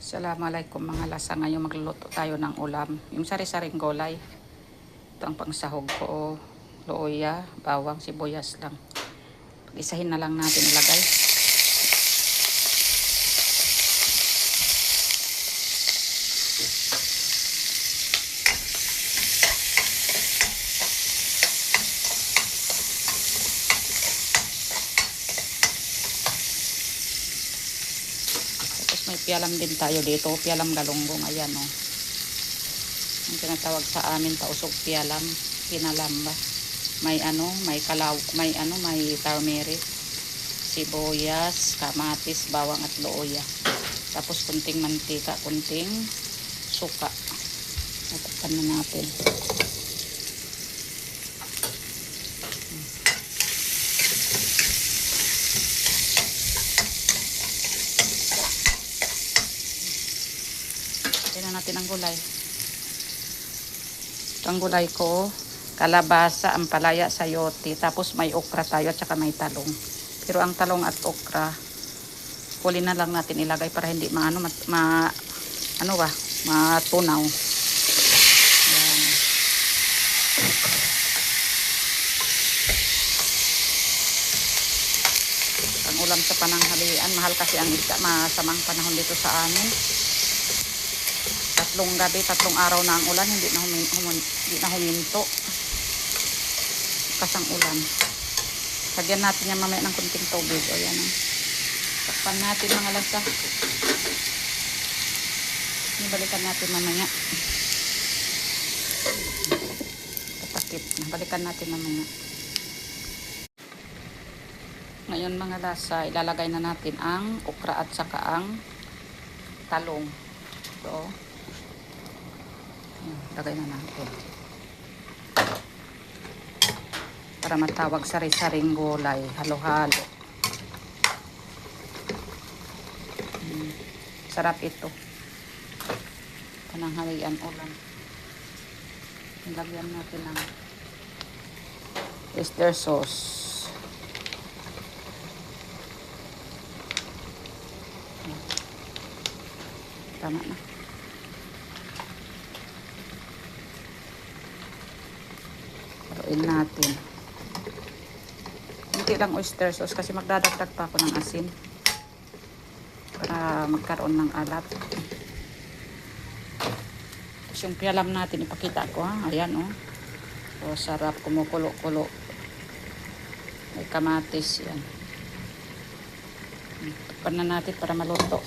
Assalamualaikum mga lasa. Ngayon magluluto tayo ng ulam. Yung sari-saring gulay. Ito ang pangsahog ko. Luya, bawang, sibuyas lang. Pag-isahin na lang natin ilagay. May pialam din tayo dito, pialam galunggong, ayan o. Ang tinatawag sa amin, tausog pialam, pinalamba. May may kalaw, may turmeric, sibuyas, kamatis, bawang at luya. Tapos kunting mantika, kunting suka. Tatakpan na natin. Tingnan natin ang gulay. Ito ang gulay ko. Kalabasa, ampalaya, sayote. Tapos may okra tayo at saka may talong. Pero ang talong at okra, huli na lang natin ilagay para hindi matunaw. Yan. Ang ulam sa pananghalian. Mahal kasi ang isda. Masamang panahon dito sa amin. Tatlong gabi, tatlong araw na ang ulan, hindi na huminto. Kasang ulan. Lagyan natin yan mamaya ng kunting tubig. O yan. Takpan natin mga lasa. Balikan natin mamaya. Tatakip. Balikan natin mamaya. Ngayon mga lasa, ilalagay na natin ang okra at saka ang talong. So, lagay na natin para matawag sari-saring gulay, halo-halo. Sarap ito pananghalian ulam. Lagyan natin ng oyster sauce. Tama na. Haluin natin. Hindi lang oyster sauce kasi magdadagdag pa ako ng asin para magkaroon ng alat. Tapos yung pialam natin, ipakita ko ha. Ayan o. So, sarap, kumukulo-kulo. May kamatis yan. Tukpan na natin para maluto.